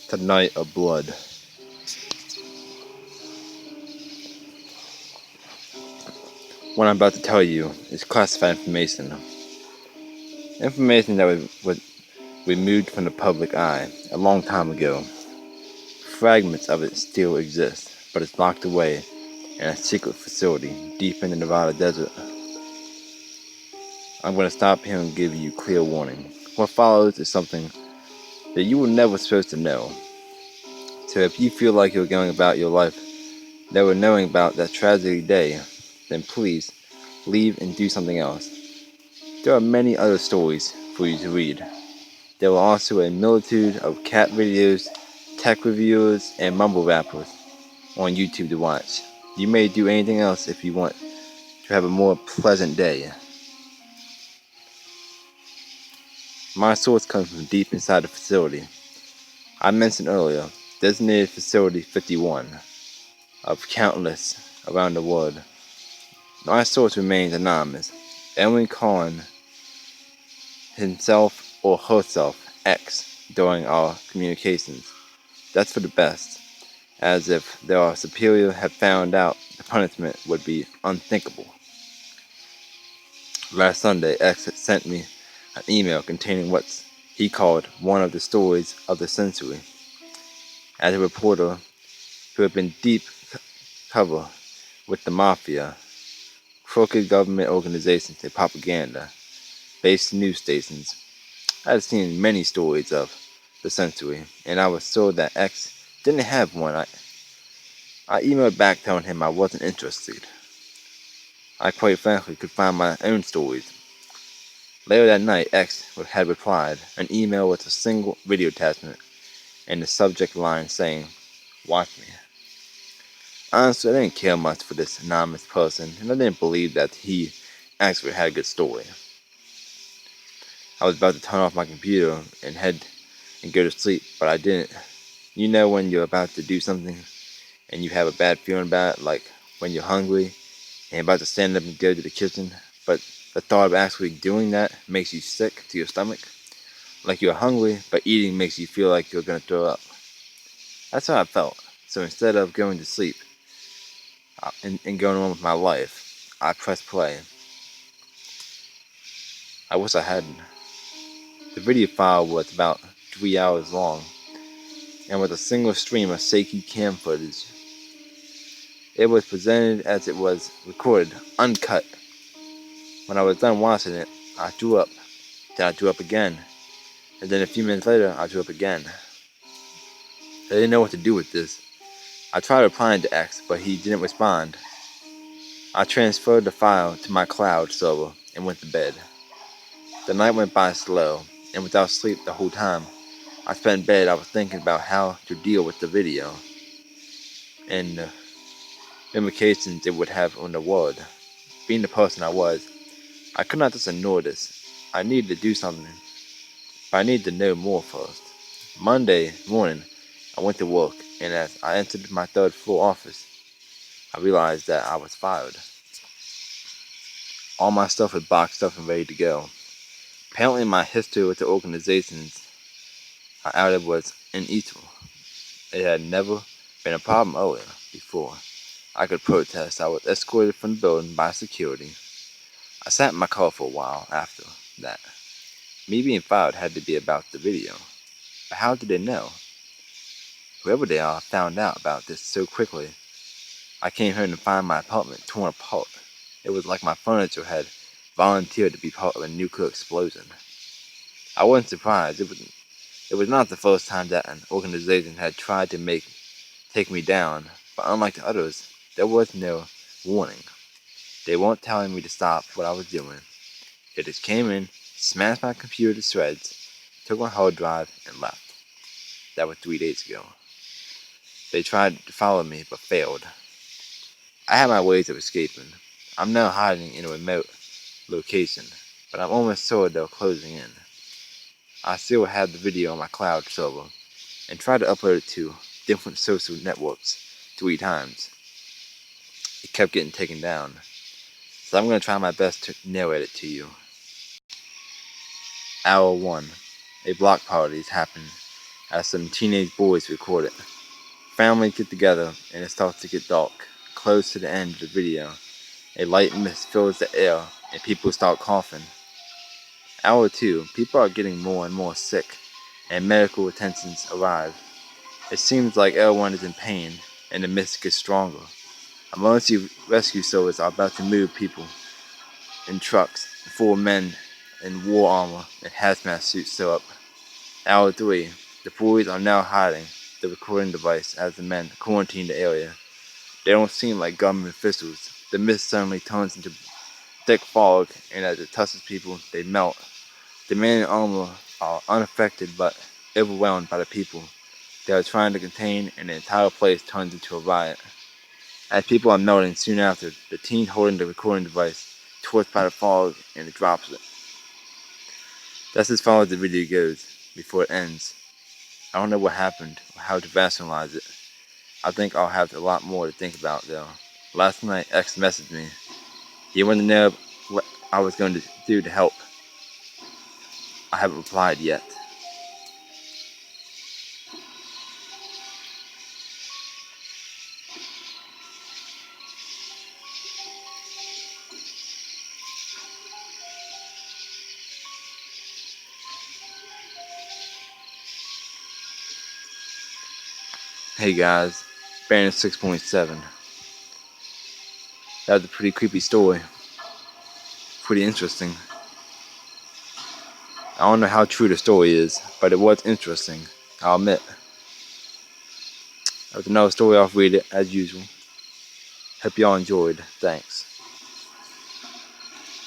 The Night of Blood. What I'm about to tell you is classified information. Information that was removed from the public eye a long time ago. Fragments of it still exist, but it's locked away in a secret facility deep in the Nevada desert. I'm going to stop here and give you clear warning. What follows is something that you were never supposed to know. So if you feel like you're going about your life never knowing about that tragedy day, then please leave and do something else. There are many other stories for you to read. There are also a multitude of cat videos, tech reviewers, and mumble rappers on YouTube to watch. You may do anything else if you want to have a more pleasant day. My source comes from deep inside the facility. I mentioned earlier, designated Facility 51 of countless around the world. My source remains anonymous, only calling himself or herself X during our communications. That's for the best, as if their superior had found out the punishment would be unthinkable. Last Sunday, X had sent me an email containing what he called one of the stories of the century. As a reporter who had been deep cover with the mafia, crooked government organizations, and propaganda-based news stations, I had seen many stories of the century, and I was told that X didn't have one. I emailed back telling him I wasn't interested. I quite frankly could find my own stories. Later that night, X had replied an email with a single video attachment and the subject line saying, "Watch me." Honestly, I didn't care much for this anonymous person, and I didn't believe that he actually had a good story. I was about to turn off my computer and head and go to sleep, but I didn't. You know when you're about to do something and you have a bad feeling about it, like when you're hungry and about to stand up and go to the kitchen, but the thought of actually doing that makes you sick to your stomach? Like you're hungry, but eating makes you feel like you're gonna throw up. That's how I felt. So instead of going to sleep and going on with my life, I pressed play. I wish I hadn't. The video file was about 3 hours long and with a single stream of shaky cam footage. It was presented as it was recorded, uncut. When I was done watching it, I threw up. Then I threw up again. And then a few minutes later, I threw up again. I didn't know what to do with this. I tried replying to X, but he didn't respond. I transferred the file to my cloud server and went to bed. The night went by slow, and without sleep the whole time I spent in bed, I was thinking about how to deal with the video and the implications it would have on the world. Being the person I was, I could not just ignore this. I needed to do something, but I needed to know more first. Monday morning, I went to work, and as I entered my third floor office, I realized that I was fired. All my stuff was boxed up and ready to go. Apparently, my history with the organizations I outed was unequal. It had never been a problem earlier before I could protest. I was escorted from the building by security. I sat in my car for a while after that. Me being fired had to be about the video. But how did they know? Whoever they are found out about this so quickly. I came home to find my apartment torn apart. It was like my furniture had volunteered to be part of a nuclear explosion. I wasn't surprised. It was not the first time that an organization had tried to take me down, but unlike the others, there was no warning. They weren't telling me to stop what I was doing. They just came in, smashed my computer to shreds, took my hard drive, and left. That was 3 days ago. They tried to follow me, but failed. I had my ways of escaping. I'm now hiding in a remote location, but I'm almost sure they're closing in. I still have the video on my cloud server, and tried to upload it to different social networks 3 times. It kept getting taken down, so I'm going to try my best to narrate it to you. Hour 1. A block party is happening as some teenage boys record it. Families get together and it starts to get dark. Close to the end of the video, a light mist fills the air and people start coughing. Hour 2, people are getting more and more sick and medical attendants arrive. It seems like everyone is in pain and the mist gets stronger. Emergency rescue services are about to move people in trucks. 4 men in war armor and hazmat suits show up. Hour 3, the boys are now hiding the recording device as the men quarantine the area. They don't seem like government officials. The mist suddenly turns into thick fog, and as it touches people, they melt. The men in armor are unaffected but overwhelmed by the people they are trying to contain, and the entire place turns into a riot. As people are melting soon after, the teen holding the recording device torched by the fog and it drops it. That's as far as the video goes before it ends. I don't know what happened or how to rationalize it. I think I'll have a lot more to think about though. Last night, X messaged me. He wanted to know what I was going to do to help. I haven't replied yet. Hey guys, Banner 6.7. That was a pretty creepy story. Pretty interesting. I don't know how true the story is, but it was interesting, I'll admit. That was another story, I'll read it as usual. Hope y'all enjoyed. Thanks.